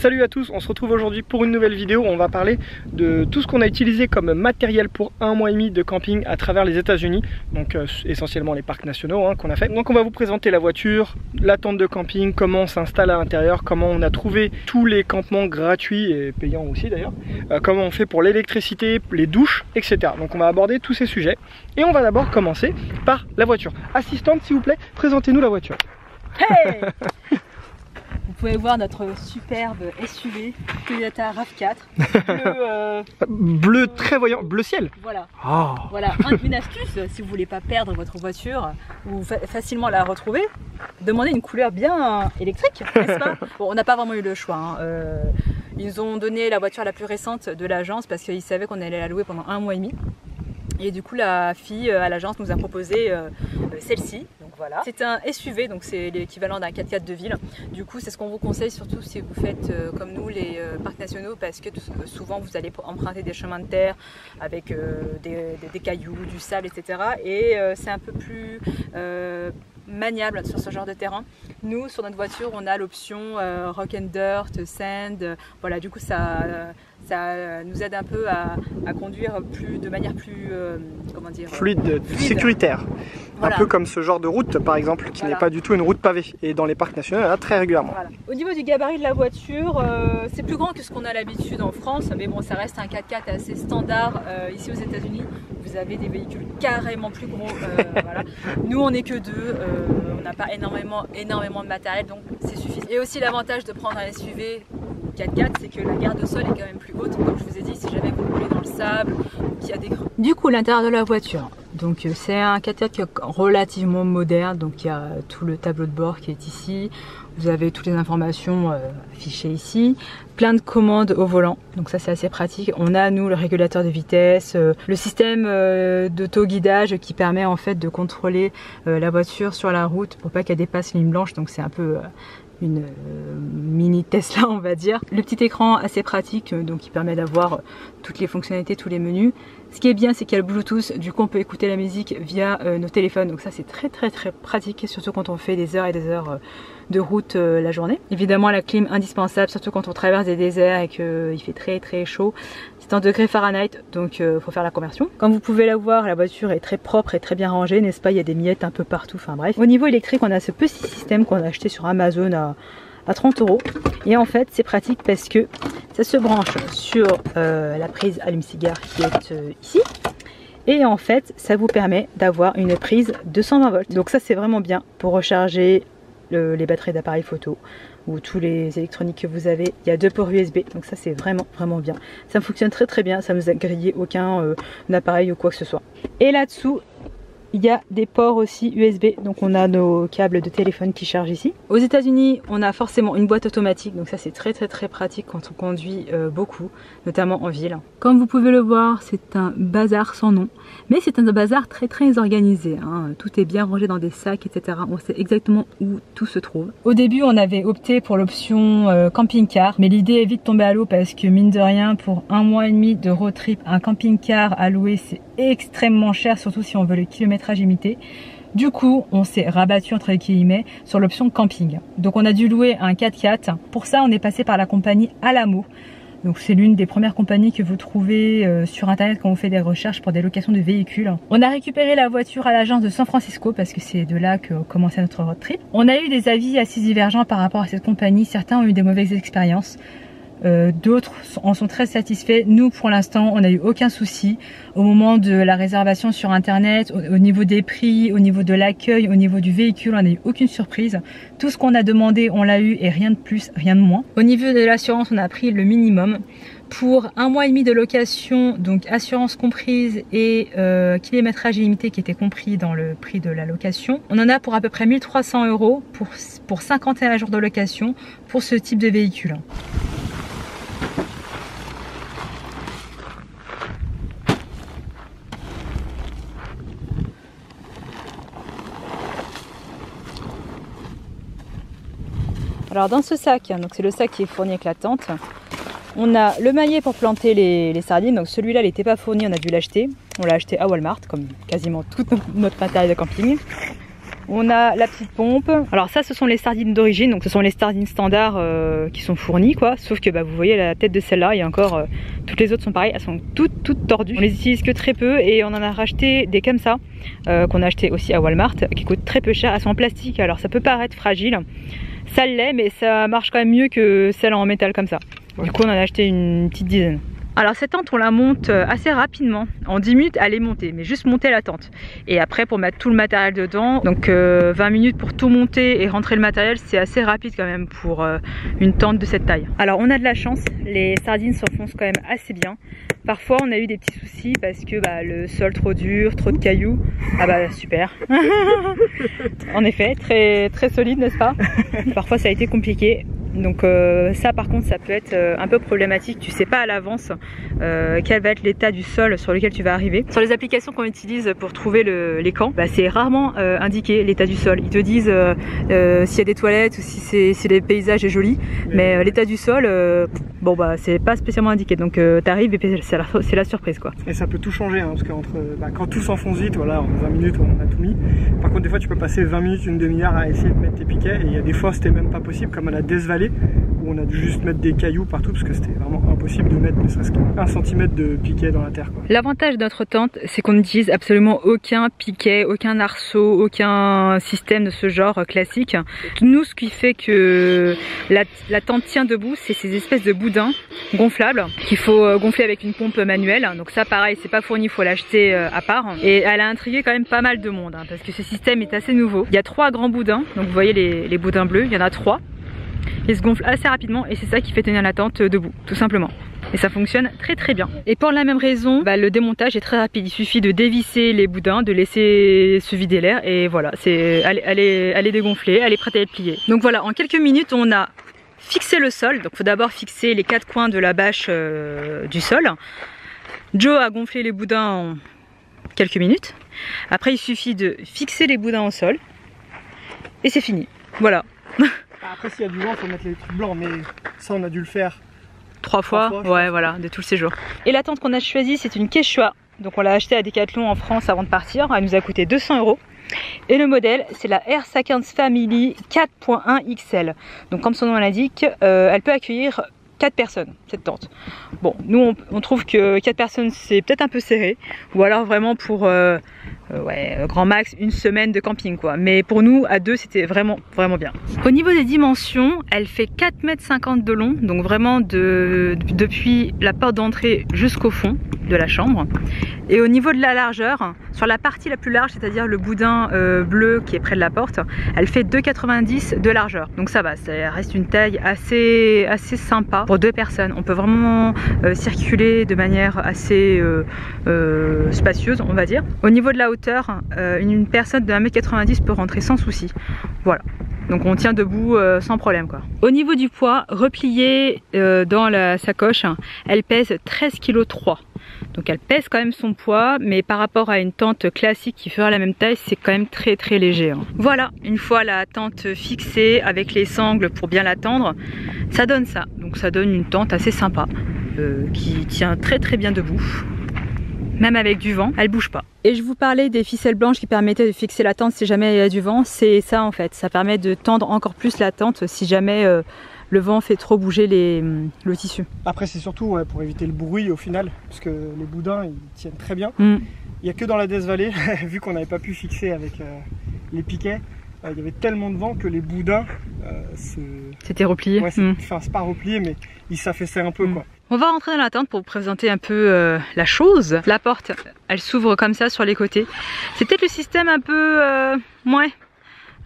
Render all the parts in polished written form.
Salut à tous, on se retrouve aujourd'hui pour une nouvelle vidéo. On va parler de tout ce qu'on a utilisé comme matériel pour 1 mois et demi de camping à travers les États-Unis. Donc essentiellement les parcs nationaux qu'on a fait. Donc on va vous présenter la voiture, la tente de camping, comment on s'installe à l'intérieur, comment on a trouvé tous les campements gratuits et payants aussi d'ailleurs, comment on fait pour l'électricité, les douches, etc. Donc on va aborder tous ces sujets. Et on va d'abord commencer par la voiture. Assistante, s'il vous plaît, présentez-nous la voiture. Hey Vous pouvez voir notre superbe SUV Toyota RAV4 bleu très voyant, bleu ciel. Voilà, oh. Voilà. Une astuce si vous voulez pas perdre votre voiture ou facilement la retrouver, demandez une couleur bien électrique, n'est-ce pas? Bon, on n'a pas vraiment eu le choix. Ils nous ont donné la voiture la plus récente de l'agence parce qu'ils savaient qu'on allait la louer pendant 1 mois et demi. Et du coup, la fille à l'agence nous a proposé celle-ci. Voilà. C'est un SUV, donc c'est l'équivalent d'un 4x4 de ville. Du coup, c'est ce qu'on vous conseille, surtout si vous faites comme nous les parcs nationaux, parce que souvent vous allez emprunter des chemins de terre avec des cailloux, du sable, etc. Et c'est un peu plus maniable sur ce genre de terrain. Nous, sur notre voiture, on a l'option Rock and Dirt, Sand. Voilà, du coup, ça nous aide un peu à conduire de manière plus comment dire, fluide, sécuritaire. Voilà. Un peu comme ce genre de route par exemple qui n'est pas du tout une route pavée, et dans les parcs nationaux là, très régulièrement. Voilà. Au niveau du gabarit de la voiture, c'est plus grand que ce qu'on a l'habitude en France, mais bon, ça reste un 4x4 assez standard. Ici aux États-Unis, vous avez des véhicules carrément plus gros. Voilà. Nous, on n'est que deux, on n'a pas énormément de matériel, donc c'est suffisant. Et aussi l'avantage de prendre un SUV 4x4, c'est que la garde au sol est quand même plus haute. Comme je vous ai dit, si jamais vous roulez dans le sable, qu'il y a des creux. Du coup, l'intérieur de la voiture. Donc c'est un 4x4 relativement moderne, donc il y a tout le tableau de bord qui est ici, vous avez toutes les informations affichées ici, plein de commandes au volant, donc ça c'est assez pratique. On a nous le régulateur de vitesse, le système d'auto-guidage qui permet en fait de contrôler la voiture sur la route pour pas qu'elle dépasse ligne blanche, donc c'est un peu une mini Tesla on va dire. Le petit écran assez pratique, donc qui permet d'avoir toutes les fonctionnalités, tous les menus. Ce qui est bien, c'est qu'il y a le Bluetooth, du coup on peut écouter la musique via nos téléphones, donc ça c'est très pratique, surtout quand on fait des heures et des heures de route la journée. Évidemment la clim indispensable, surtout quand on traverse des déserts et qu'il fait très chaud. C'est en degrés Fahrenheit, donc il faut faire la conversion. Comme vous pouvez la voir, la voiture est très propre et très bien rangée, n'est-ce pas? Il y a des miettes un peu partout, enfin bref. Au niveau électrique, on a ce petit système qu'on a acheté sur Amazon à 30 €. Et en fait c'est pratique parce que ça se branche sur la prise allume-cigare qui est ici. Et en fait ça vous permet d'avoir une prise de 120 volts. Donc ça c'est vraiment bien pour recharger les batteries d'appareils photo ou tous les électroniques que vous avez. Il y a 2 ports USB, donc ça c'est vraiment bien. Ça fonctionne très bien, ça ne nous a grillé aucun appareil ou quoi que ce soit. Et là-dessous il y a des ports aussi USB, donc on a nos câbles de téléphone qui chargent ici. Aux États-Unis, on a forcément une boîte automatique, donc ça c'est très pratique quand on conduit beaucoup, notamment en ville. Comme vous pouvez le voir, c'est un bazar sans nom, mais c'est un bazar très organisé. Tout est bien rangé dans des sacs, etc. On sait exactement où tout se trouve. Au début, on avait opté pour l'option camping-car, mais l'idée est vite tombée à l'eau parce que mine de rien, pour 1 mois et demi de road trip, un camping-car à louer, c'est extrêmement cher, surtout si on veut le kilométrage limité. Du coup, on s'est rabattu entre guillemets sur l'option camping. Donc on a dû louer un 4x4. Pour ça, on est passé par la compagnie Alamo. Donc c'est l'une des premières compagnies que vous trouvez sur internet quand vous faites des recherches pour des locations de véhicules. On a récupéré la voiture à l'agence de San Francisco parce que c'est de là que commençait notre road trip. On a eu des avis assez divergents par rapport à cette compagnie. Certains ont eu des mauvaises expériences. D'autres en sont très satisfaits. Nous pour l'instant on n'a eu aucun souci au moment de la réservation sur internet, au niveau des prix, au niveau de l'accueil, au niveau du véhicule, on n'a eu aucune surprise. Tout ce qu'on a demandé on l'a eu et rien de plus, rien de moins. Au niveau de l'assurance on a pris le minimum. Pour 1 mois et demi de location, donc assurance comprise et kilométrage illimité qui était compris dans le prix de la location, on en a pour à peu près 1 300 € pour 51 jours de location pour ce type de véhicule. Alors dans ce sac, donc c'est le sac qui est fourni avec la tente, on a le maillet pour planter les sardines, donc celui-là il n'était pas fourni, on a dû l'acheter. On l'a acheté à Walmart, comme quasiment tout notre matériel de camping. On a la petite pompe. Alors ça, ce sont les sardines d'origine, donc ce sont les sardines standards qui sont fournies quoi. Sauf que vous voyez la tête de celle-là, et encore toutes les autres sont pareilles, elles sont toutes tordues. On les utilise que très peu et on en a racheté des comme ça qu'on a acheté aussi à Walmart, qui coûtent très peu cher. Elles sont en plastique, alors ça peut paraître fragile, ça l'est, mais ça marche quand même mieux que celle en métal comme ça. Ouais. Du coup on en a acheté une petite dizaine. Alors cette tente on la monte assez rapidement, en 10 minutes elle est montée, mais juste monter la tente. Et après pour mettre tout le matériel dedans, donc 20 minutes pour tout monter et rentrer le matériel, c'est assez rapide quand même pour une tente de cette taille. Alors on a de la chance, les sardines s'enfoncent quand même assez bien. Parfois on a eu des petits soucis parce que le sol trop dur, trop de cailloux. Ah bah super. En effet, très solide n'est-ce pas? Parfois ça a été compliqué. Donc ça par contre ça peut être un peu problématique, tu sais pas à l'avance quel va être l'état du sol sur lequel tu vas arriver. Sur les applications qu'on utilise pour trouver les camps, c'est rarement indiqué l'état du sol. Ils te disent s'il y a des toilettes ou si le paysage est joli, mais l'état du sol, bon c'est pas spécialement indiqué, donc t'arrives et c'est la surprise quoi. Et ça peut tout changer, hein, parce que quand tout s'enfonce vite, voilà, en 20 minutes on a tout mis. Par contre des fois tu peux passer 20 minutes, une demi-heure à essayer de mettre tes piquets, et il y a des fois c'était même pas possible, comme à la Death Valley, où on a dû juste mettre des cailloux partout parce que c'était vraiment impossible de mettre ne serait-ce qu'un centimètre de piquet dans la terre. L'avantage de notre tente, c'est qu'on n'utilise absolument aucun piquet, aucun arceau, aucun système de ce genre classique. Nous, ce qui fait que la tente tient debout, c'est ces espèces de boudins gonflables qu'il faut gonfler avec une pompe manuelle. Donc ça pareil, c'est pas fourni, il faut l'acheter à part. Et elle a intrigué quand même pas mal de monde, hein, parce que ce système est assez nouveau. Il y a 3 grands boudins, donc vous voyez les boudins bleus, il y en a 3. Ils se gonflent assez rapidement et c'est ça qui fait tenir la tente debout, tout simplement. Et ça fonctionne très bien. Et pour la même raison, le démontage est très rapide. Il suffit de dévisser les boudins, de laisser se vider l'air et voilà, elle est dégonflée, elle est prête à être pliée. Donc voilà, en quelques minutes, on a fixé le sol. Donc il faut d'abord fixer les 4 coins de la bâche du sol. Joe a gonflé les boudins en quelques minutes. Après, il suffit de fixer les boudins au sol et c'est fini. Voilà. Après s'il y a du vent, il faut mettre les trucs blancs, mais ça on a dû le faire 3 fois, ouais voilà, de tout le séjour. Et la tente qu'on a choisie, c'est une Quechua. Donc on l'a achetée à Decathlon en France avant de partir. Elle nous a coûté 200 €. Et le modèle, c'est la Air Sakins Family 4.1 XL. Donc comme son nom l'indique, elle peut accueillir 4 personnes, cette tente. Bon, nous on trouve que 4 personnes c'est peut-être un peu serré, ou alors vraiment pour grand max une semaine de camping quoi. Mais pour nous à 2 c'était vraiment bien. Au niveau des dimensions, elle fait 4,50 m de long, donc vraiment depuis la porte d'entrée jusqu'au fond de la chambre. Et au niveau de la largeur, sur la partie la plus large, c'est-à-dire le boudin bleu qui est près de la porte, elle fait 2,90 de largeur. Donc ça va, ça reste une taille assez sympa pour 2 personnes. On peut vraiment circuler de manière assez spacieuse, on va dire. Au niveau de la hauteur, une personne de 1,90 m peut rentrer sans souci. Voilà. Donc on tient debout sans problème quoi. Au niveau du poids, repliée dans la sacoche, elle pèse 13,3 kg. Donc elle pèse quand même son poids, mais par rapport à une tente classique qui ferait la même taille, c'est quand même très léger. Hein. Voilà, une fois la tente fixée avec les sangles pour bien la tendre, ça donne ça. Donc ça donne une tente assez sympa, qui tient très bien debout. Même avec du vent, elle bouge pas. Et je vous parlais des ficelles blanches qui permettaient de fixer la tente si jamais il y a du vent, c'est ça en fait. Ça permet de tendre encore plus la tente si jamais le vent fait trop bouger le tissu. Après c'est surtout pour éviter le bruit au final, parce que les boudins ils tiennent très bien. Il n'y a que dans la Death Valley, vu qu'on n'avait pas pu fixer avec les piquets, il y avait tellement de vent que les boudins c'était replié. Ouais, c'est pas replié, mais ils s'affaissaient un peu quoi. On va rentrer dans la tente pour vous présenter un peu la chose. La porte, elle s'ouvre comme ça sur les côtés. C'est peut-être le système un peu...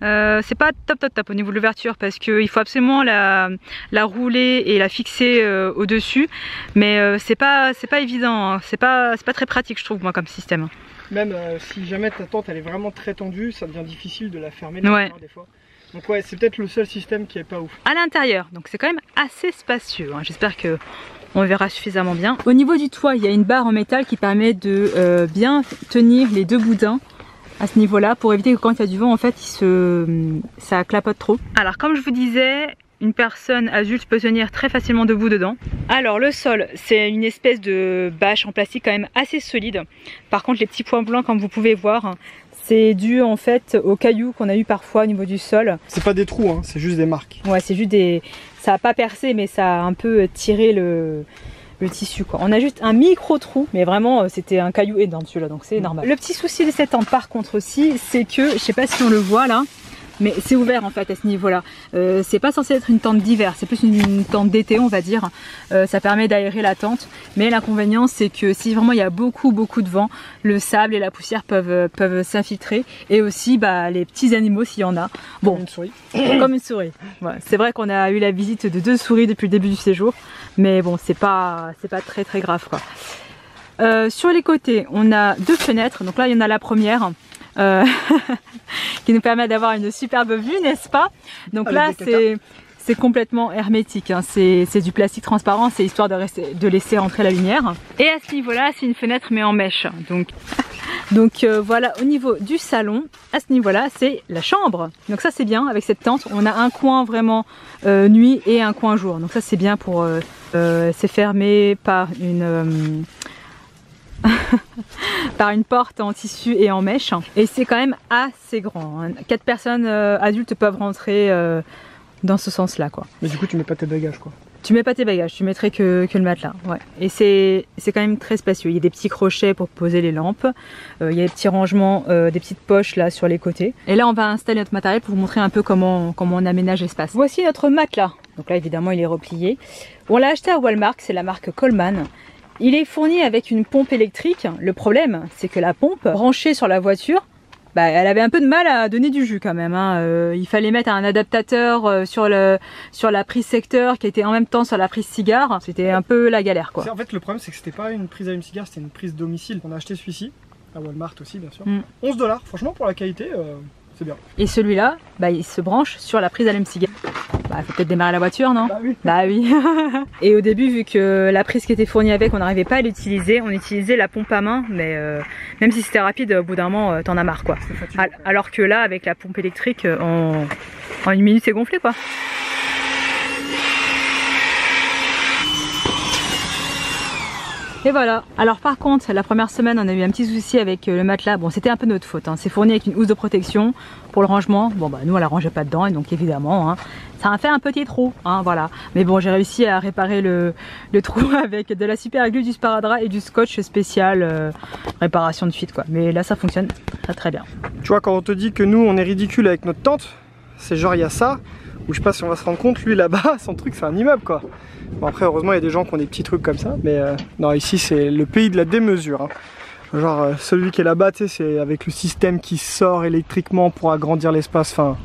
c'est pas top au niveau de l'ouverture parce qu'il faut absolument la rouler et la fixer au-dessus. Mais c'est pas évident, hein. C'est pas très pratique je trouve moi comme système. Même si jamais ta tente elle est vraiment très tendue, ça devient difficile de la fermer des fois. Donc ouais, c'est peut-être le seul système qui est pas ouf. À l'intérieur, donc c'est quand même assez spacieux, hein. J'espère que on verra suffisamment bien. Au niveau du toit, il y a une barre en métal qui permet de bien tenir les 2 boudins à ce niveau-là pour éviter que quand il y a du vent, en fait, ça clapote trop. Alors comme je vous disais, une personne adulte peut tenir très facilement debout dedans. Alors le sol, c'est une espèce de bâche en plastique quand même assez solide. Par contre, les petits points blancs, comme vous pouvez voir, C'est dû en fait aux cailloux qu'on a eu parfois au niveau du sol. C'est pas des trous, hein, c'est juste des marques. Ouais, c'est juste des... Ça a pas percé, mais ça a un peu tiré le tissu quoi. On a juste un micro trou, mais vraiment c'était un caillou énorme celui-là, donc c'est normal. Le petit souci de cette tente par contre aussi, c'est que, je sais pas si on le voit là, mais c'est ouvert en fait à ce niveau-là. C'est pas censé être une tente d'hiver, c'est plus une tente d'été on va dire. Ça permet d'aérer la tente, mais l'inconvénient c'est que si vraiment il y a beaucoup de vent, le sable et la poussière peuvent s'infiltrer, et aussi les petits animaux s'il y en a. Bon, Comme une souris. Comme une souris. Ouais, c'est vrai qu'on a eu la visite de 2 souris depuis le début du séjour, mais bon c'est pas très grave quoi. Sur les côtés on a 2 fenêtres, donc là il y en a la première. Qui nous permet d'avoir une superbe vue, n'est-ce pas? Donc là c'est complètement hermétique, hein. C'est du plastique transparent, c'est histoire de laisser entrer la lumière. Et à ce niveau là c'est une fenêtre mais en mèche. Donc voilà, au niveau du salon, à ce niveau là c'est la chambre. Donc ça c'est bien, avec cette tente on a un coin vraiment nuit et un coin jour. Donc ça c'est bien pour c'est fermé par une par une porte en tissu et en mèche, et c'est quand même assez grand, hein. 4 personnes adultes peuvent rentrer dans ce sens là quoi. Mais du coup tu mets pas tes bagages quoi. Tu mets pas tes bagages, tu mettrais que le matelas, ouais. Et c'est quand même très spacieux, il y a des petits crochets pour poser les lampes, il y a des petits rangements, des petites poches là sur les côtés. Et là on va installer notre matériel pour vous montrer un peu comment on aménage l'espace. Voici notre matelas, donc là évidemment il est replié. On l'a acheté à Walmart, c'est la marque Coleman. Il est fourni avec une pompe électrique. Le problème, c'est que la pompe branchée sur la voiture, elle avait un peu de mal à donner du jus quand même, hein. Il fallait mettre un adaptateur sur la prise secteur qui était en même temps sur la prise cigare. C'était un peu la galère quoi. En fait le problème c'est que c'était pas une prise allume-cigare, c'était une prise domicile. On a acheté celui-ci, à Walmart aussi bien sûr. 11 $, franchement pour la qualité, c'est bien. Et celui-là, il se branche sur la prise allume-cigare. Faut peut-être démarrer la voiture, non? Bah oui. Et au début, vu que la prise qui était fournie avec, on n'arrivait pas à l'utiliser, on utilisait la pompe à main, mais même si c'était rapide, au bout d'un moment, t'en as marre quoi. Alors que là, avec la pompe électrique, en 1 minute, c'est gonflé quoi. Et voilà. Alors par contre, la première semaine, on a eu un petit souci avec le matelas. Bon, c'était un peu notre faute, hein. C'est fourni avec une housse de protection pour le rangement. Bon, nous, on la rangeait pas dedans, et donc évidemment, hein, ça a fait un petit trou, hein, voilà. Mais bon, j'ai réussi à réparer le trou avec de la super glue, du sparadrap et du scotch spécial réparation de fuite, quoi. Mais là, ça fonctionne très bien. Tu vois, quand on te dit que nous, on est ridicule avec notre tente, c'est genre, il y a ça, où je sais pas si on va se rendre compte, lui là-bas, son truc, c'est un immeuble, quoi. Bon, après heureusement il y a des gens qui ont des petits trucs comme ça, mais non, ici c'est le pays de la démesure, hein. Genre celui qui est là-bas, tu sais, c'est avec le système qui sort électriquement pour agrandir l'espace, enfin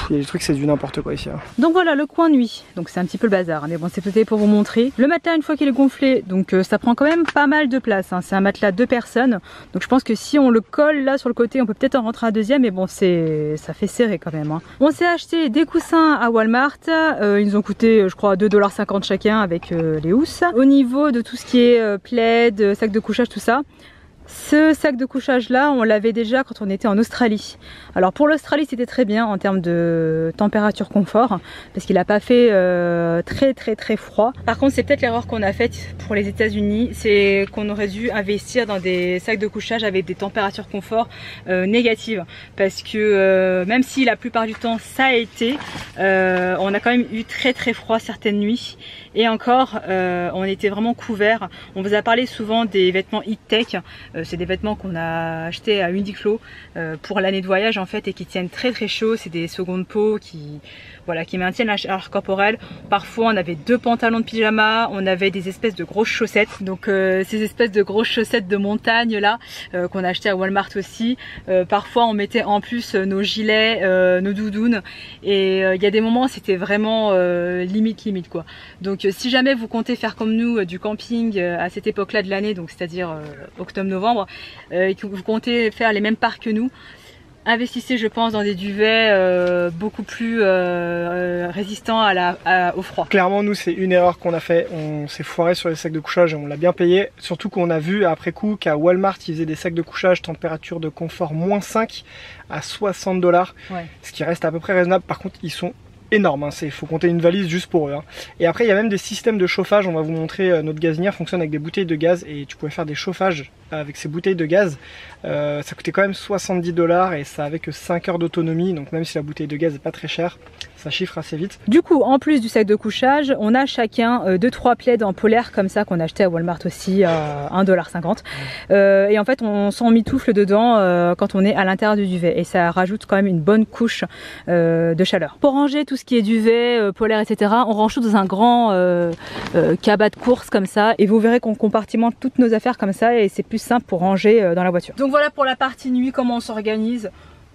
il y a des trucs, c'est du n'importe quoi ici, hein. Donc voilà le coin nuit, donc c'est un petit peu le bazar, mais bon c'est peut-être pour vous montrer. Le matelas une fois qu'il est gonflé, donc ça prend quand même pas mal de place, hein. C'est un matelas 2 personnes, donc je pense que si on le colle là sur le côté, on peut peut-être en rentrer un deuxième, mais bon ça fait serré quand même, hein. On s'est acheté des coussins à Walmart, ils nous ont coûté je crois 2,50 $ chacun avec les housses. Au niveau de tout ce qui est plaid, sac de couchage, tout ça, ce sac de couchage là on l'avait déjà quand on était en Australie. Alors pour l'Australie c'était très bien en termes de température confort, parce qu'il n'a pas fait très froid. Par contre c'est peut-être l'erreur qu'on a faite pour les États-Unis, c'est qu'on aurait dû investir dans des sacs de couchage avec des températures confort négatives, parce que même si la plupart du temps ça a été, on a quand même eu très froid certaines nuits, et encore on était vraiment couverts. On vous a parlé souvent des vêtements Heattech, c'est des vêtements qu'on a achetés à Uniqlo pour l'année de voyage en fait, et qui tiennent très chaud. C'est des secondes peaux qui maintiennent la chaleur corporelle. Parfois on avait 2 pantalons de pyjama, on avait des espèces de grosses chaussettes, donc ces espèces de grosses chaussettes de montagne là qu'on a acheté à Walmart aussi. Parfois on mettait en plus nos gilets, nos doudounes, et il y a des moments c'était vraiment limite quoi. Donc si jamais vous comptez faire comme nous du camping à cette époque là de l'année, donc c'est-à-dire octobre-novembre, et que vous comptez faire les mêmes parcs que nous, investissez je pense dans des duvets beaucoup plus résistants au froid. Clairement nous c'est une erreur qu'on a fait, on s'est foiré sur les sacs de couchage et on l'a bien payé, surtout qu'on a vu après coup qu'à Walmart ils faisaient des sacs de couchage température de confort -5 à 60 $, ouais. Ce qui reste à peu près raisonnable. Par contre ils sont énormes, hein. Il faut compter une valise juste pour eux, hein. Et après il y a même des systèmes de chauffage, on va vous montrer, notre gazinière fonctionne avec des bouteilles de gaz et tu pouvais faire des chauffages avec ses bouteilles de gaz. Ça coûtait quand même 70 $ et ça avait que 5 heures d'autonomie, donc même si la bouteille de gaz n'est pas très chère, ça chiffre assez vite. Du coup, en plus du sac de couchage, on a chacun 2-3 plaids en polaire comme ça qu'on a acheté à Walmart aussi à 1,50 $. Et en fait, on s'emmitoufle dedans quand on est à l'intérieur du duvet et ça rajoute quand même une bonne couche de chaleur. Pour ranger tout ce qui est duvet, polaire, etc., on range tout dans un grand cabas de course comme ça et vous verrez qu'on compartimente toutes nos affaires comme ça et c'est plus simple pour ranger dans la voiture. Donc voilà pour la partie nuit, comment on s'organise.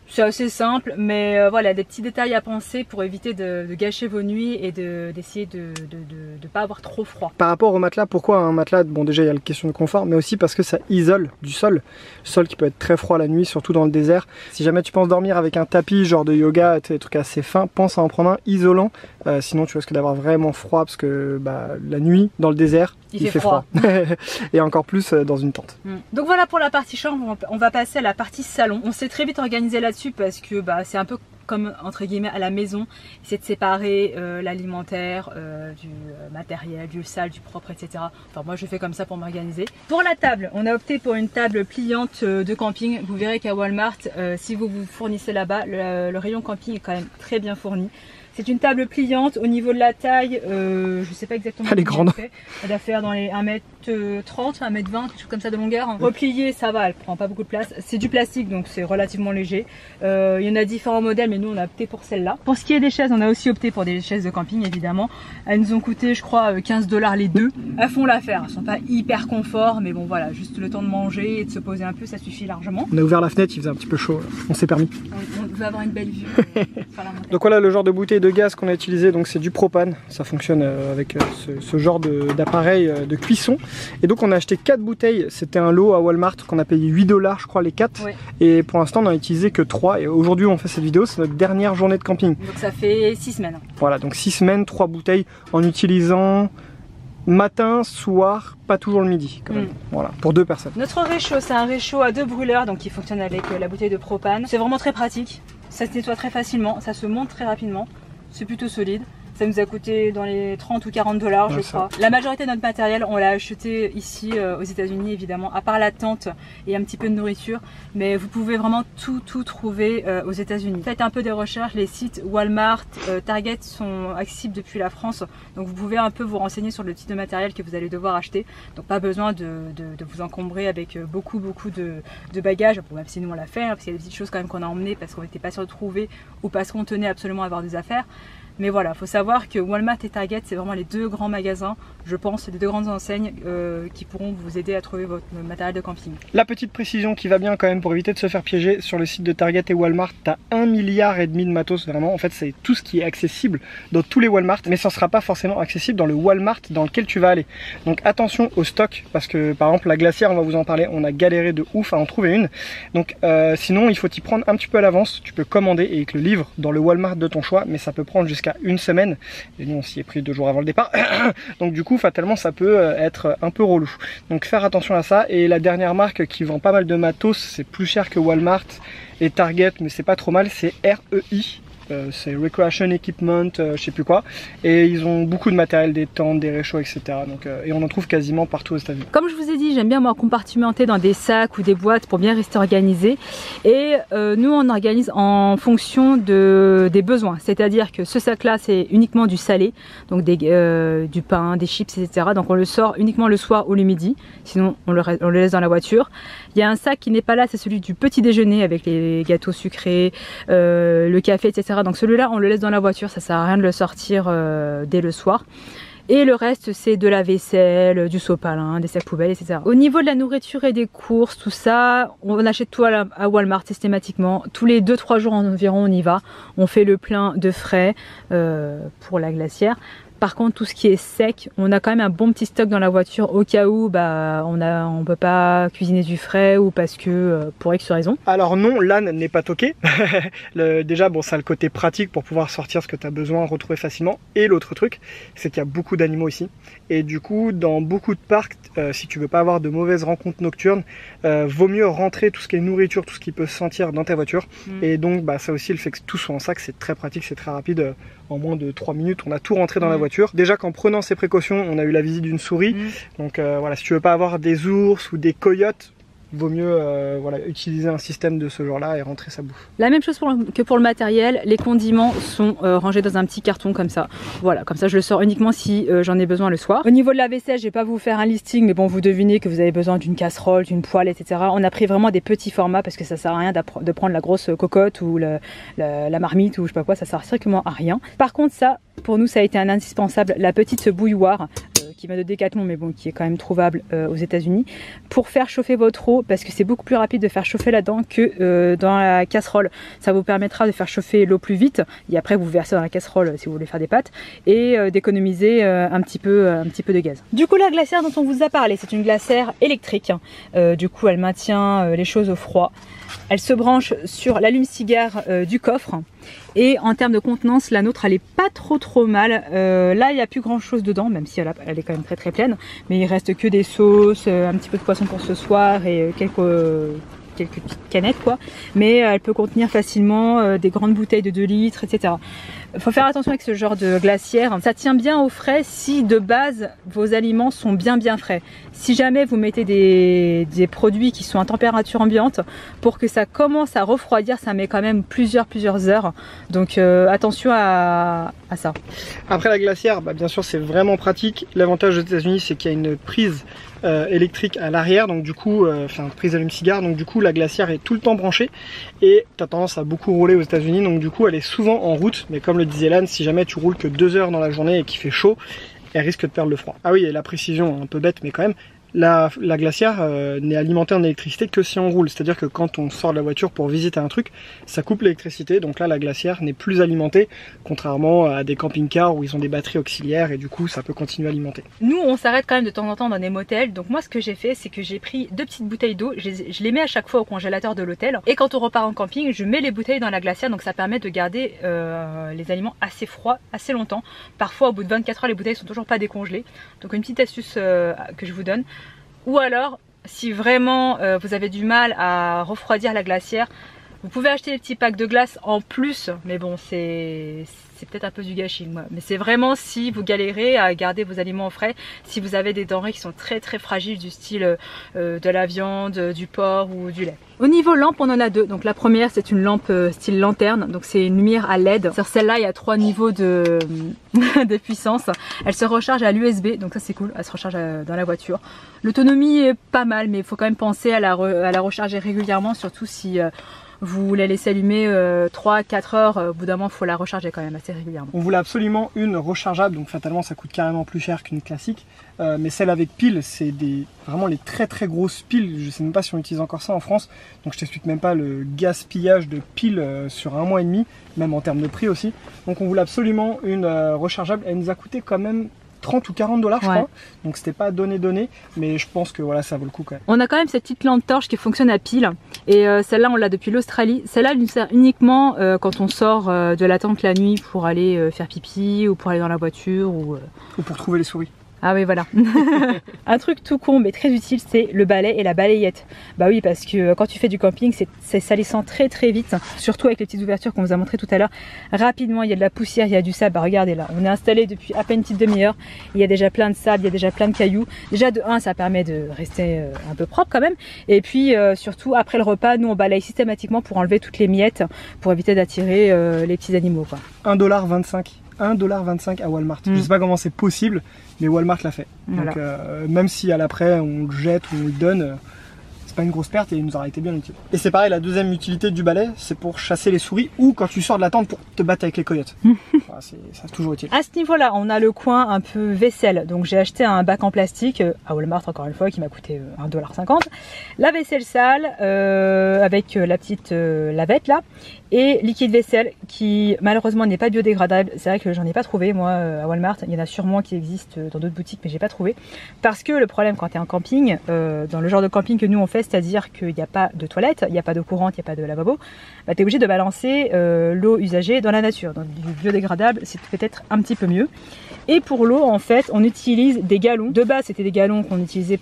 C'est assez simple, mais voilà, des petits détails à penser pour éviter de gâcher vos nuits et d'essayer de ne pas avoir trop froid. Par rapport au matelas, pourquoi un matelas? Bon, déjà il y a la question de confort, mais aussi parce que ça isole du sol. Le sol qui peut être très froid la nuit, surtout dans le désert. Si jamais tu penses dormir avec un tapis, genre de yoga, des trucs assez fins, pense à en prendre un isolant. Sinon tu risques d'avoir vraiment froid parce que la nuit, dans le désert, il fait froid. Et encore plus dans une tente. Donc voilà pour la partie chambre, on va passer à la partie salon. On s'est très vite organisé là-dessus parce que c'est un peu comme entre guillemets à la maison, c'est de séparer l'alimentaire du matériel, du sale, du propre, etc. Enfin moi je fais comme ça pour m'organiser. Pour la table, on a opté pour une table pliante de camping. Vous verrez qu'à Walmart, si vous vous fournissez là-bas, le rayon camping est quand même très bien fourni. C'est une table pliante. Au niveau de la taille, je sais pas exactement. Elle est grande. Elle doit faire dans les 1m30, 1m20, quelque chose comme ça de longueur. Repliée, ça va, elle prend pas beaucoup de place. C'est du plastique, donc c'est relativement léger. Il y en a différents modèles, mais nous on a opté pour celle-là. Pour ce qui est des chaises, on a aussi opté pour des chaises de camping, évidemment. Elles nous ont coûté, je crois, 15 $ les deux. Elles font l'affaire. Elles sont pas hyper confort, mais bon voilà, juste le temps de manger et de se poser un peu, ça suffit largement. On a ouvert la fenêtre, il faisait un petit peu chaud. On s'est permis. On veut avoir une belle vue. Donc voilà le genre de bouteille de gaz qu'on a utilisé, donc c'est du propane, ça fonctionne avec ce genre d'appareil de cuisson. Et donc on a acheté 4 bouteilles, c'était un lot à Walmart qu'on a payé 8 $ je crois les 4. Oui. Et pour l'instant on a utilisé que 3 et aujourd'hui on fait cette vidéo, c'est notre dernière journée de camping. Donc ça fait 6 semaines. Voilà, donc 6 semaines, 3 bouteilles en utilisant matin, soir, pas toujours le midi quand même. Voilà, pour 2 personnes. Notre réchaud, c'est un réchaud à 2 brûleurs, donc qui fonctionne avec la bouteille de propane. C'est vraiment très pratique, ça se nettoie très facilement, ça se monte très rapidement, c'est plutôt solide. Ça nous a coûté dans les 30 ou 40 $, je crois. La majorité de notre matériel, on l'a acheté ici aux États-Unis, évidemment, à part la tente et un petit peu de nourriture. Mais vous pouvez vraiment tout trouver aux États-Unis. Faites un peu des recherches, les sites Walmart, Target sont accessibles depuis la France. Donc vous pouvez un peu vous renseigner sur le type de matériel que vous allez devoir acheter. Donc pas besoin de vous encombrer avec beaucoup de bagages. Bon, même si nous on l'a fait, hein, parce qu'il y a des petites choses quand même qu'on a emmenées parce qu'on n'était pas sûr de trouver ou parce qu'on tenait absolument à avoir des affaires. Mais voilà, il faut savoir que Walmart et Target, c'est vraiment les 2 grands magasins, je pense, les 2 grandes enseignes qui pourront vous aider à trouver votre matériel de camping. La petite précision qui va bien quand même pour éviter de se faire piéger, sur le site de Target et Walmart, tu as 1,5 milliard de matos, vraiment. En fait, c'est tout ce qui est accessible dans tous les Walmart, mais ça ne sera pas forcément accessible dans le Walmart dans lequel tu vas aller. Donc attention au stock, parce que par exemple, la glacière, on va vous en parler, on a galéré de ouf à en trouver une. Donc sinon, il faut t'y prendre un petit peu à l'avance. Tu peux commander et ils te le livrent dans le Walmart de ton choix, mais ça peut prendre jusqu'à 1 semaine et nous on s'y est pris 2 jours avant le départ donc du coup fatalement ça peut être un peu relou, donc faire attention à ça. Et la dernière marque qui vend pas mal de matos, c'est plus cher que Walmart et Target mais c'est pas trop mal, c'est REI. C'est Recreation Equipment, je sais plus quoi, et ils ont beaucoup de matériel, des tentes, des réchauds, etc. Donc, et on en trouve quasiment partout aux États-Unis. Comme je vous ai dit, j'aime bien moi compartimenter dans des sacs ou des boîtes pour bien rester organisé. Et nous on organise en fonction des besoins, c'est-à-dire que ce sac-là c'est uniquement du salé, donc du pain, des chips, etc. Donc on le sort uniquement le soir ou le midi, sinon on le laisse dans la voiture. Il y a un sac qui n'est pas là, c'est celui du petit déjeuner avec les gâteaux sucrés, le café, etc. Donc celui-là on le laisse dans la voiture, ça sert à rien de le sortir dès le soir. Et le reste c'est de la vaisselle, du sopalin, des sacs poubelles, etc. Au niveau de la nourriture et des courses, tout ça, on achète tout à Walmart systématiquement. Tous les 2-3 jours environ on y va. On fait le plein de frais pour la glacière. Par contre, tout ce qui est sec, on a quand même un bon petit stock dans la voiture au cas où on peut pas cuisiner du frais ou parce que pour X raison. Alors non, l'âne n'est pas toqué. Déjà, bon, ça a le côté pratique pour pouvoir sortir ce que tu as besoin, retrouver facilement. Et l'autre truc, c'est qu'il y a beaucoup d'animaux ici. Et du coup, dans beaucoup de parcs, si tu veux pas avoir de mauvaises rencontres nocturnes, vaut mieux rentrer tout ce qui est nourriture, tout ce qui peut se sentir dans ta voiture. Et donc, ça aussi, le fait que tout soit en sac, c'est très pratique, c'est très rapide. En moins de 3 minutes, on a tout rentré dans la voiture. Déjà qu'en prenant ces précautions, on a eu la visite d'une souris. Donc voilà, si tu veux pas avoir des ours ou des coyotes, vaut mieux voilà, utiliser un système de ce genre-là et rentrer sa bouffe. La même chose que pour le matériel, les condiments sont rangés dans un petit carton comme ça. Voilà, comme ça je le sors uniquement si j'en ai besoin le soir. Au niveau de la vaisselle, je vais pas vous faire un listing, mais bon, vous devinez que vous avez besoin d'une casserole, d'une poêle, etc. On a pris vraiment des petits formats parce que ça sert à rien de prendre la grosse cocotte ou la marmite ou je sais pas quoi, ça sert strictement à rien. Par contre, ça, pour nous, ça a été un indispensable, la petite bouilloire qui vient de Decathlon, mais bon, qui est quand même trouvable aux États-Unis, pour faire chauffer votre eau, parce que c'est beaucoup plus rapide de faire chauffer là-dedans que dans la casserole. Ça vous permettra de faire chauffer l'eau plus vite, et après vous versez dans la casserole si vous voulez faire des pâtes, et d'économiser un petit peu de gaz. Du coup, la glacière dont on vous a parlé, c'est une glacière électrique. Du coup, elle maintient les choses au froid. Elle se branche sur l'allume-cigare du coffre. Et en termes de contenance, la nôtre elle est pas trop mal. Là il n'y a plus grand chose dedans, même si elle est quand même très pleine. Mais il reste que des sauces, un petit peu de poisson pour ce soir et quelques petites canettes quoi. Mais elle peut contenir facilement des grandes bouteilles de 2 litres, etc. Il faut faire attention avec ce genre de glacière. Ça tient bien au frais si de base vos aliments sont bien frais. Si jamais vous mettez des produits qui sont à température ambiante, pour que ça commence à refroidir, ça met quand même plusieurs heures. Donc attention à ça. Après la glacière, bah, bien sûr c'est vraiment pratique. L'avantage des États-Unis c'est qu'il y a une prise électrique à l'arrière, donc du coup, enfin prise allume-cigare, donc du coup la glacière est tout le temps branchée et tu as tendance à beaucoup rouler aux États-Unis, donc du coup elle est souvent en route, mais comme le disait Lan, si jamais tu roules que 2 heures dans la journée et qu'il fait chaud, elle risque de perdre le froid. Ah oui, et la précision, un peu bête, mais quand même, la glacière n'est alimentée en électricité que si on roule, c'est-à-dire que quand on sort de la voiture pour visiter un truc, ça coupe l'électricité, donc là la glacière n'est plus alimentée, contrairement à des camping-cars où ils ont des batteries auxiliaires et du coup ça peut continuer à alimenter. Nous on s'arrête quand même de temps en temps dans des motels, donc moi ce que j'ai fait c'est que j'ai pris 2 petites bouteilles d'eau, je les mets à chaque fois au congélateur de l'hôtel, et quand on repart en camping je mets les bouteilles dans la glacière, donc ça permet de garder les aliments assez froids assez longtemps. Parfois au bout de 24 heures les bouteilles sont toujours pas décongelées, donc une petite astuce que je vous donne. Ou alors, si vraiment vous avez du mal à refroidir la glacière, vous pouvez acheter des petits packs de glace en plus, mais bon, c'est peut-être un peu du gâchis, moi. Mais c'est vraiment si vous galérez à garder vos aliments frais, si vous avez des denrées qui sont très fragiles, du style de la viande, du porc ou du lait. Au niveau lampe, on en a 2. Donc la première, c'est une lampe style lanterne, donc c'est une lumière à LED. Sur celle-là, il y a 3 niveaux de puissance. Elle se recharge à l'USB, donc ça c'est cool, elle se recharge dans la voiture. L'autonomie est pas mal, mais il faut quand même penser à la recharger régulièrement, surtout si vous la laissez allumer 3-4 heures, au bout d'un moment il faut la recharger quand même assez régulièrement. On voulait absolument une rechargeable, donc fatalement ça coûte carrément plus cher qu'une classique, mais celle avec pile, c'est vraiment les très grosses piles. Je sais même pas si on utilise encore ça en France, donc je t'explique même pas le gaspillage de piles sur 1 mois et demi, même en termes de prix aussi. Donc on voulait absolument une rechargeable, elle nous a coûté quand même 30 ou 40 $ je crois, donc c'était pas donné, mais je pense que voilà, ça vaut le coup quand même. On a quand même cette petite lampe torche qui fonctionne à pile, et celle-là on l'a depuis l'Australie. Celle-là elle nous sert uniquement quand on sort de la tente la nuit pour aller faire pipi ou pour aller dans la voiture ou pour trouver les souris. Ah oui, voilà. Un truc tout con mais très utile, c'est le balai et la balayette. Bah oui, parce que quand tu fais du camping, c'est salissant très vite, surtout avec les petites ouvertures qu'on vous a montré tout à l'heure. Rapidement, il y a de la poussière, il y a du sable. Bah regardez là, on est installé depuis à peine une petite demi-heure. Il y a déjà plein de sable, il y a déjà plein de cailloux. Déjà de 1, ça permet de rester un peu propre quand même. Et puis surtout, après le repas, nous on balaye systématiquement pour enlever toutes les miettes, pour éviter d'attirer les petits animaux, quoi. 1,25 $. 1,25 $ à Walmart. Je sais pas comment c'est possible, mais Walmart l'a fait. Voilà. Donc même si à l'après on le jette ou on le donne, c'est pas une grosse perte et il nous aura été bien utile. Et c'est pareil, la deuxième utilité du balai, c'est pour chasser les souris ou quand tu sors de la tente pour te battre avec les coyotes. Voilà, c'est toujours utile. À ce niveau-là, on a le coin un peu vaisselle. Donc j'ai acheté un bac en plastique à Walmart encore une fois qui m'a coûté 1,50 $. La vaisselle sale avec la petite lavette là. Et liquide vaisselle qui malheureusement n'est pas biodégradable. C'est vrai que j'en ai pas trouvé moi à Walmart. Il y en a sûrement qui existent dans d'autres boutiques mais j'ai pas trouvé. Parce que le problème quand tu es en camping, dans le genre de camping que nous on fait, c'est-à-dire qu'il n'y a pas de toilette, il n'y a pas d'eau courante, il n'y a pas de lavabo, bah, tu es obligé de balancer l'eau usagée dans la nature. Donc du biodégradable c'est peut-être un petit peu mieux. Et pour l'eau en fait on utilise des galons. De base c'était des galons qu'on utilisait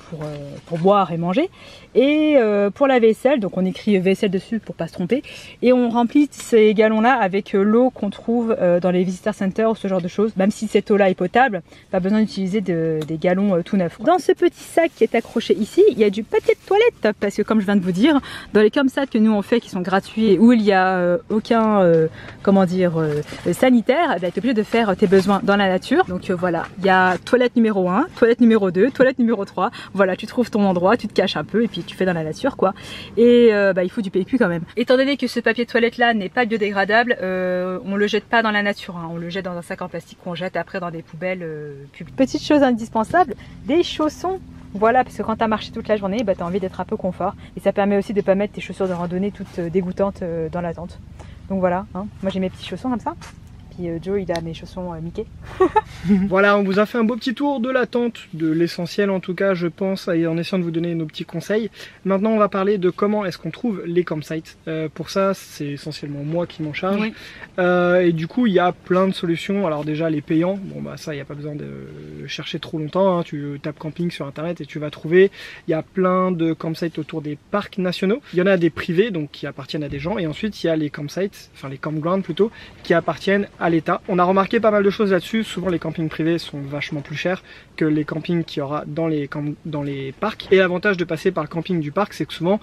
pour boire et manger. Et pour la vaisselle, donc on écrit vaisselle dessus pour pas se tromper. Et on remplit remplis ces galons-là avec l'eau qu'on trouve dans les visitor centers ou ce genre de choses. Même si cette eau-là est potable, pas besoin d'utiliser des galons tout neufs. Dans ce petit sac qui est accroché ici, il y a du papier de toilette parce que comme je viens de vous dire, dans les ComSat que nous on fait qui sont gratuits et où il n'y a aucun sanitaire, tu es obligé de faire tes besoins dans la nature. Donc voilà, il y a toilette numéro 1, toilette numéro 2, toilette numéro 3. Voilà, tu trouves ton endroit, tu te caches un peu et puis tu fais dans la nature quoi. Et il faut du PQ quand même. Étant donné que ce papier de toilette là n'est pas biodégradable, on le jette pas dans la nature, hein. On le jette dans un sac en plastique qu'on jette après dans des poubelles publiques. Petite chose indispensable, des chaussons. Voilà, parce que quand tu as marché toute la journée, tu as envie d'être un peu confort. Et ça permet aussi de ne pas mettre tes chaussures de randonnée toutes dégoûtantes dans la tente. Donc voilà, hein. Moi j'ai mes petits chaussons comme ça. Puis Joe il a mes chaussons Mickey. Voilà, on vous a fait un beau petit tour de la tente, de l'essentiel en tout cas je pense, et en essayant de vous donner nos petits conseils. Maintenant on va parler de comment est-ce qu'on trouve les campsites. Pour ça c'est essentiellement moi qui m'en charge. Oui. Et du coup il y a plein de solutions. Alors déjà les payants, bon bah ça il n'y a pas besoin de chercher trop longtemps, hein. Tu tapes camping sur internet et tu vas trouver. Il y a plein de campsites autour des parcs nationaux. Il y en a des privés donc qui appartiennent à des gens, et ensuite il y a les campsites, enfin les campgrounds plutôt, qui appartiennent à l'État. On a remarqué pas mal de choses là-dessus. Souvent les campings privés sont vachement plus chers que les campings qu'il y aura dans les parcs. Et l'avantage de passer par le camping du parc, c'est que souvent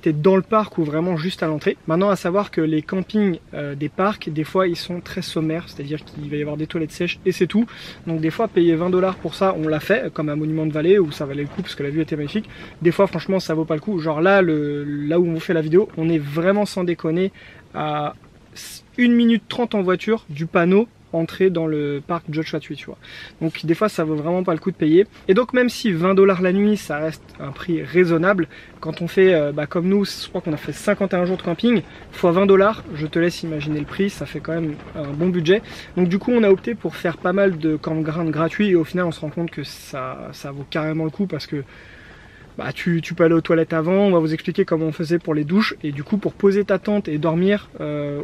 tu es dans le parc ou vraiment juste à l'entrée. Maintenant à savoir que les campings des parcs, des fois ils sont très sommaires, c'est-à-dire qu'il va y avoir des toilettes sèches et c'est tout. Donc des fois payer 20 $ pour ça, on l'a fait, comme un monument de vallée où ça valait le coup parce que la vue était magnifique. Des fois franchement ça vaut pas le coup. Genre là, là où on fait la vidéo, on est vraiment sans déconner à 1 minute 30 en voiture du panneau entrer dans le parc Joshua Tree, tu vois. Donc des fois ça vaut vraiment pas le coup de payer. Et donc même si 20 $ la nuit ça reste un prix raisonnable, quand on fait comme nous, je crois qu'on a fait 51 jours de camping, fois 20 $, je te laisse imaginer le prix, ça fait quand même un bon budget. Donc du coup on a opté pour faire pas mal de campgrounds gratuits et au final on se rend compte que ça vaut carrément le coup parce que tu peux aller aux toilettes avant, on va vous expliquer comment on faisait pour les douches, et du coup pour poser ta tente et dormir,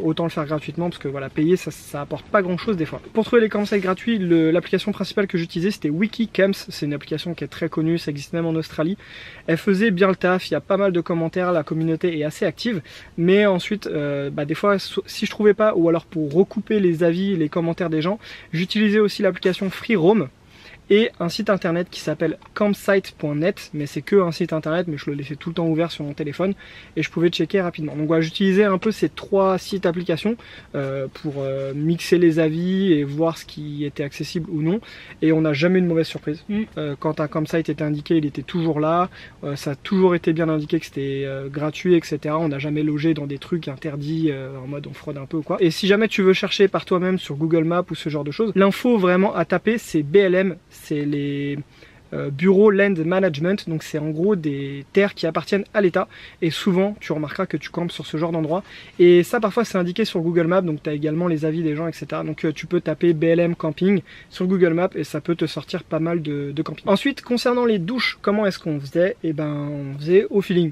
autant le faire gratuitement parce que voilà, payer ça apporte pas grand chose des fois. Pour trouver les campsites gratuits, l'application principale que j'utilisais c'était WikiCamps, c'est une application qui est très connue, ça existe même en Australie. Elle faisait bien le taf, il y a pas mal de commentaires, la communauté est assez active, mais ensuite des fois si je trouvais pas, ou alors pour recouper les avis, les commentaires des gens, j'utilisais aussi l'application FreeRoam. Et un site internet qui s'appelle campsite.net, mais c'est que un site internet, mais je le laissais tout le temps ouvert sur mon téléphone et je pouvais checker rapidement. Donc voilà, j'utilisais un peu ces 3 sites applications pour mixer les avis et voir ce qui était accessible ou non, et on n'a jamais eu de mauvaise surprise. Quand un campsite était indiqué, il était toujours là, ça a toujours été bien indiqué que c'était gratuit, etc. On n'a jamais logé dans des trucs interdits en mode on fraude un peu ou quoi. Et si jamais tu veux chercher par toi-même sur Google Maps ou ce genre de choses, l'info vraiment à taper c'est BLM, c'est les bureaux Land Management, donc c'est en gros des terres qui appartiennent à l'État, et souvent tu remarqueras que tu campes sur ce genre d'endroit, et ça parfois c'est indiqué sur Google Maps, donc tu as également les avis des gens, etc. Donc tu peux taper BLM Camping sur Google Maps et ça peut te sortir pas mal de camping. Ensuite concernant les douches, comment est-ce qu'on faisait? Et on faisait au feeling.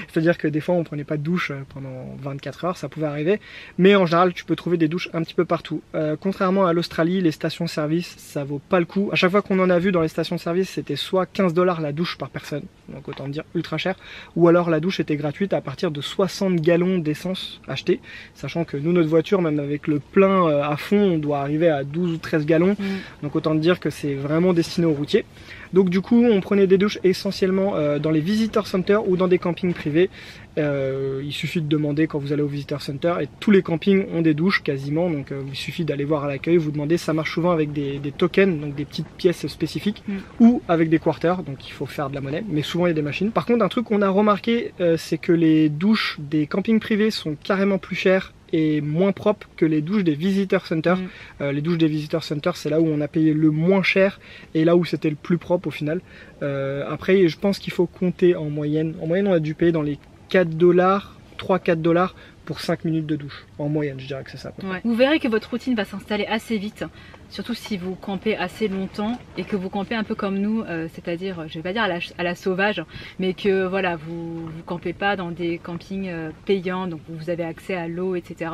C'est à dire que des fois on prenait pas de douche pendant 24 heures, ça pouvait arriver, mais en général tu peux trouver des douches un petit peu partout. Contrairement à l'Australie, les stations-service ça vaut pas le coup. À chaque fois qu'on en a vu dans les stations-service, c'était soit 15 $ la douche par personne, donc autant dire ultra cher, ou alors la douche était gratuite à partir de 60 gallons d'essence achetés, sachant que nous notre voiture, même avec le plein à fond, on doit arriver à 12 ou 13 gallons, donc autant dire que c'est vraiment destiné aux routiers. Donc du coup on prenait des douches essentiellement dans les visitor centers ou dans des campings privés. Il suffit de demander quand vous allez au visitor center, et tous les campings ont des douches quasiment, donc il suffit d'aller voir à l'accueil, vous demandez, ça marche souvent avec des tokens, donc des petites pièces spécifiques, ou avec des quarters, donc il faut faire de la monnaie, mais souvent il y a des machines. Par contre un truc qu'on a remarqué, c'est que les douches des campings privés sont carrément plus chères et moins propre que les douches des visitor centers. Les douches des visitor centers c'est là où on a payé le moins cher et là où c'était le plus propre au final. Après je pense qu'il faut compter en moyenne. En moyenne on a dû payer dans les 4 $, 3-4 $ pour 5 minutes de douche. En moyenne je dirais que c'est ça. Ouais. Vous verrez que votre routine va s'installer assez vite, surtout si vous campez assez longtemps et que vous campez un peu comme nous, c'est-à-dire, je vais pas dire à la sauvage, mais que voilà, vous campez pas dans des campings payants, donc vous avez accès à l'eau, etc.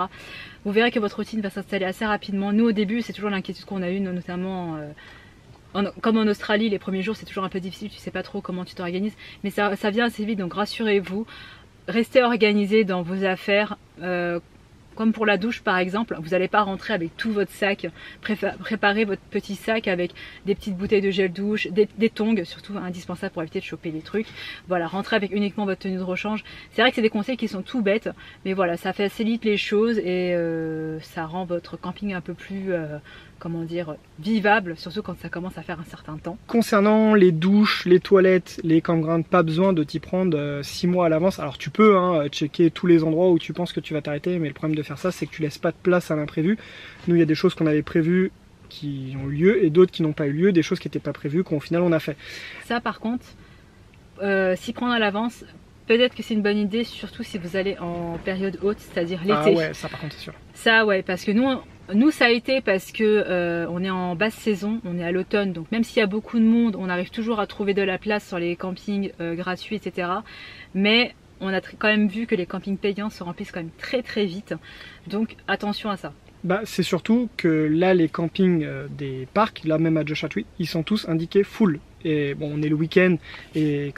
Vous verrez que votre routine va s'installer assez rapidement. Nous au début c'est toujours l'inquiétude qu'on a eue, notamment comme en Australie, les premiers jours c'est toujours un peu difficile, tu sais pas trop comment tu t'organises, mais ça vient assez vite, donc rassurez-vous, restez organisés dans vos affaires. Comme pour la douche par exemple, vous n'allez pas rentrer avec tout votre sac, préparez votre petit sac avec des petites bouteilles de gel douche, des tongs, surtout indispensables pour éviter de choper des trucs. Voilà, rentrez avec uniquement votre tenue de rechange. C'est vrai que c'est des conseils qui sont tout bêtes, mais voilà, ça facilite les choses et ça rend votre camping un peu plus, comment dire, vivable, surtout quand ça commence à faire un certain temps. Concernant les douches, les toilettes, les campgrounds, pas besoin de t'y prendre 6 mois à l'avance. Alors tu peux checker tous les endroits où tu penses que tu vas t'arrêter, mais le problème de faire ça, c'est que tu laisses pas de place à l'imprévu. Nous, il y a des choses qu'on avait prévues qui ont eu lieu et d'autres qui n'ont pas eu lieu, des choses qui n'étaient pas prévues qu'au final on a fait. Ça par contre, s'y prendre à l'avance, peut-être que c'est une bonne idée, surtout si vous allez en période haute, c'est-à-dire l'été. Ah ouais, ça par contre c'est sûr. Ça ouais, parce que nous ça a été parce que on est en basse saison, on est à l'automne, donc même s'il y a beaucoup de monde, on arrive toujours à trouver de la place sur les campings gratuits, etc. Mais on a quand même vu que les campings payants se remplissent quand même très vite, donc attention à ça. Bah, c'est surtout que là les campings des parcs, là même à Joshua-Tree, ils sont tous indiqués full. Et bon, on est le week-end et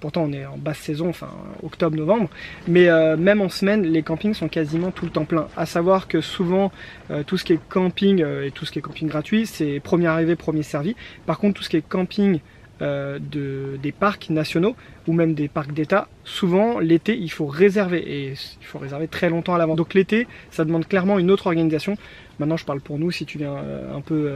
pourtant on est en basse saison, enfin octobre-novembre, mais même en semaine, les campings sont quasiment tout le temps pleins. À savoir que souvent, tout ce qui est camping et tout ce qui est camping gratuit, c'est premier arrivé, premier servi. Par contre, tout ce qui est camping des parcs nationaux ou même des parcs d'État, souvent l'été il faut réserver et il faut réserver très longtemps à l'avance. Donc l'été, ça demande clairement une autre organisation. Maintenant je parle pour nous, si tu viens un peu,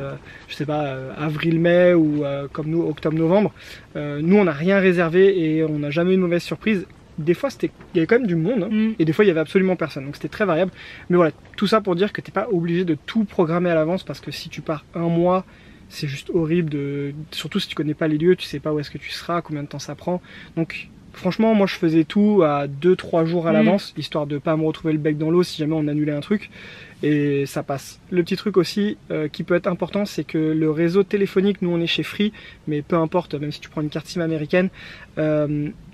je sais pas, avril-mai ou comme nous, octobre-novembre, nous on n'a rien réservé et on n'a jamais eu de mauvaise surprise. Des fois il y avait quand même du monde et des fois il y avait absolument personne, donc c'était très variable. Mais voilà, tout ça pour dire que t'es pas obligé de tout programmer à l'avance, parce que si tu pars un mois, c'est juste horrible, surtout si tu connais pas les lieux, tu sais pas où est-ce que tu seras, combien de temps ça prend. Donc franchement, moi je faisais tout à 2-3 jours à l'avance, histoire de pas me retrouver le bec dans l'eau si jamais on annulait un truc, et ça passe. Le petit truc aussi qui peut être important, c'est que le réseau téléphonique, nous on est chez Free, mais peu importe, même si tu prends une carte SIM américaine,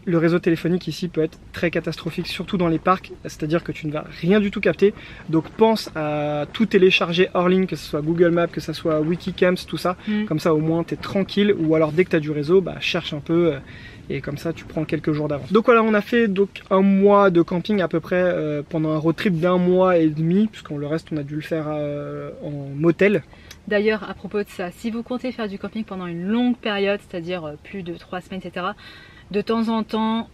le réseau téléphonique ici peut être très catastrophique, surtout dans les parcs, c'est-à-dire que tu ne vas rien du tout capter. Donc pense à tout télécharger hors ligne, que ce soit Google Maps, que ce soit Wikicamps, tout ça. Comme ça au moins tu es tranquille, ou alors dès que tu as du réseau, bah, cherche un peu et comme ça tu prends quelques jours d'avance. Donc voilà, on a fait donc un mois de camping à peu près pendant un road trip d'1 mois et demi, puisqu'on le reste on a dû le faire en motel. D'ailleurs, à propos de ça, si vous comptez faire du camping pendant une longue période, c'est-à-dire plus de 3 semaines, etc., de temps en temps,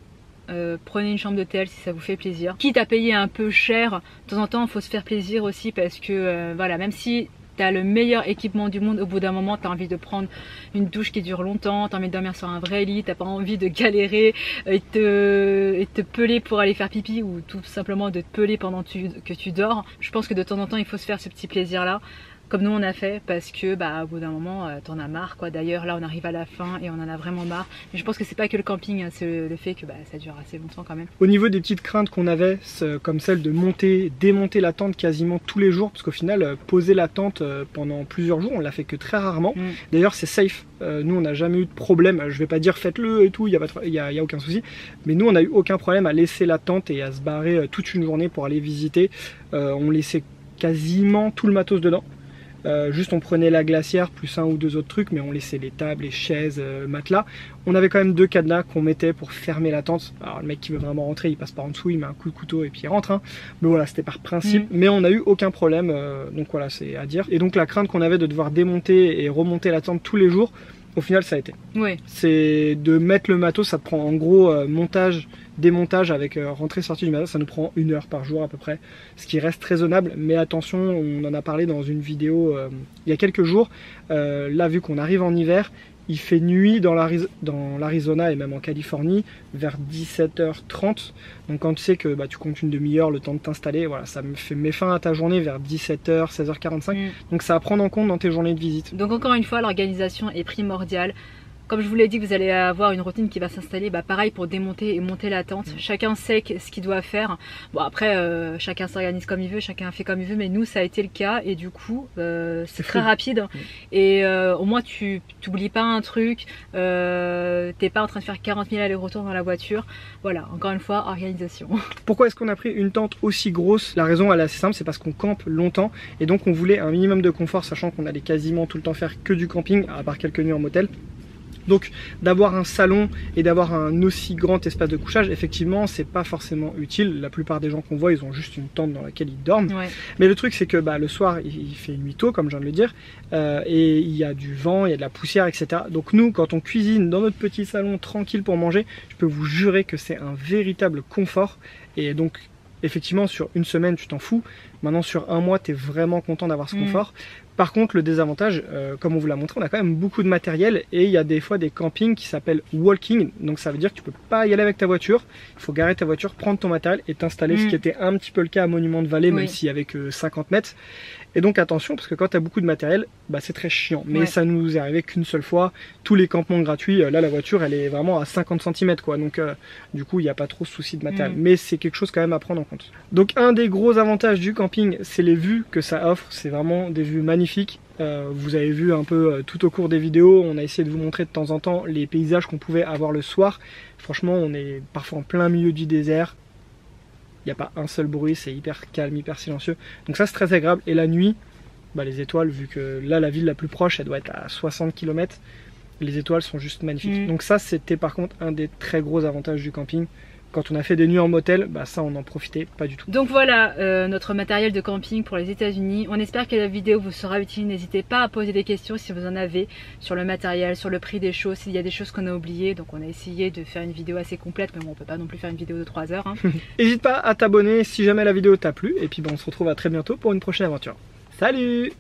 prenez une chambre d'hôtel si ça vous fait plaisir. Quitte à payer un peu cher, de temps en temps, il faut se faire plaisir aussi, parce que voilà, même si tu as le meilleur équipement du monde, au bout d'un moment, tu as envie de prendre une douche qui dure longtemps, tu as envie de dormir sur un vrai lit, tu n'as pas envie de galérer et te peler pour aller faire pipi, ou tout simplement de te peler pendant que tu dors. Je pense que de temps en temps, il faut se faire ce petit plaisir-là, comme nous on a fait, parce que bah, au bout d'un moment t'en as marre quoi. D'ailleurs là on arrive à la fin et on en a vraiment marre, mais je pense que c'est pas que le camping, hein, c'est le fait que bah, ça dure assez longtemps quand même. Au niveau des petites craintes qu'on avait, comme celle de démonter la tente quasiment tous les jours, parce qu'au final poser la tente pendant plusieurs jours on l'a fait que très rarement. D'ailleurs c'est safe, nous on n'a jamais eu de problème, je vais pas dire faites-le et tout, il y a aucun souci, mais nous on n'a eu aucun problème à laisser la tente et à se barrer toute une journée pour aller visiter. On laissait quasiment tout le matos dedans. Juste on prenait la glacière plus un ou deux autres trucs, mais on laissait les tables, les chaises, matelas. On avait quand même 2 cadenas qu'on mettait pour fermer la tente. Alors le mec qui veut vraiment rentrer, il passe par en dessous, il met un coup de couteau et puis il rentre, hein. Mais voilà, c'était par principe, mais on n'a eu aucun problème, donc voilà, c'est à dire. Et donc la crainte qu'on avait de devoir démonter et remonter la tente tous les jours, au final ça a été. Oui. C'est de mettre le matos, ça te prend en gros montage, démontage avec rentrée sortie du matos, ça nous prend 1 heure par jour à peu près, ce qui reste raisonnable. Mais attention, on en a parlé dans une vidéo il y a quelques jours, là vu qu'on arrive en hiver, il fait nuit dans l'Arizona et même en Californie vers 17h30. Donc quand tu sais que bah, tu comptes une demi-heure, le temps de t'installer, voilà, ça met fin à ta journée vers 17h, 16h45. Donc ça à prendre en compte dans tes journées de visite. Donc encore une fois, l'organisation est primordiale. Comme je vous l'ai dit, vous allez avoir une routine qui va s'installer, bah pareil pour démonter et monter la tente. Chacun sait ce qu'il doit faire. Bon après, chacun s'organise comme il veut, chacun fait comme il veut, mais nous ça a été le cas et du coup c'est très rapide. Et au moins tu t'oublies pas un truc, t'es pas en train de faire 40 000 allers-retours dans la voiture. Voilà, encore une fois, organisation. Pourquoi est-ce qu'on a pris une tente aussi grosse? La raison elle est assez simple, c'est parce qu'on campe longtemps et donc on voulait un minimum de confort, sachant qu'on allait quasiment tout le temps faire que du camping, à part quelques nuits en motel. Donc d'avoir un salon et d'avoir un aussi grand espace de couchage, effectivement c'est pas forcément utile. La plupart des gens qu'on voit, ils ont juste une tente dans laquelle ils dorment. Ouais. Mais le truc c'est que le soir il fait nuit tôt, comme je viens de le dire, et il y a du vent, il y a de la poussière, etc. Donc nous, quand on cuisine dans notre petit salon tranquille pour manger, je peux vous jurer que c'est un véritable confort. Et donc effectivement sur une semaine tu t'en fous, maintenant sur un mois tu es vraiment content d'avoir ce confort. Par contre le désavantage, comme on vous l'a montré, on a quand même beaucoup de matériel et il y a des fois des campings qui s'appellent walking, donc ça veut dire que tu peux pas y aller avec ta voiture, il faut garer ta voiture, prendre ton matériel et t'installer, ce qui était un petit peu le cas à Monument de Vallée, même s'il y avait que 50 mètres. Et donc attention, parce que quand tu as beaucoup de matériel, c'est très chiant. Mais ça nous est arrivé qu'une seule fois, tous les campements gratuits, là la voiture elle est vraiment à 50 cm quoi, donc du coup il n'y a pas trop de soucis de matériel. Mais c'est quelque chose quand même à prendre en compte. Donc un des gros avantages du camping, c'est les vues que ça offre, c'est vraiment des vues magnifiques. Vous avez vu un peu tout au cours des vidéos, on a essayé de vous montrer de temps en temps les paysages qu'on pouvait avoir le soir. Franchement on est parfois en plein milieu du désert. Il n'y a pas un seul bruit, c'est hyper calme, hyper silencieux. Donc ça c'est très agréable. Et la nuit, les étoiles, vu que là la ville la plus proche, elle doit être à 60 km, les étoiles sont juste magnifiques. Donc ça c'était par contre un des très gros avantages du camping. Quand on a fait des nuits en motel, ça on n'en profitait pas du tout. Donc voilà notre matériel de camping pour les États-Unis. On espère que la vidéo vous sera utile. N'hésitez pas à poser des questions si vous en avez sur le matériel, sur le prix des choses, s'il y a des choses qu'on a oubliées. Donc on a essayé de faire une vidéo assez complète, mais bon, on peut pas non plus faire une vidéo de 3 heures. N'hésite pas à t'abonner si jamais la vidéo t'a plu. Et puis on se retrouve à très bientôt pour une prochaine aventure. Salut!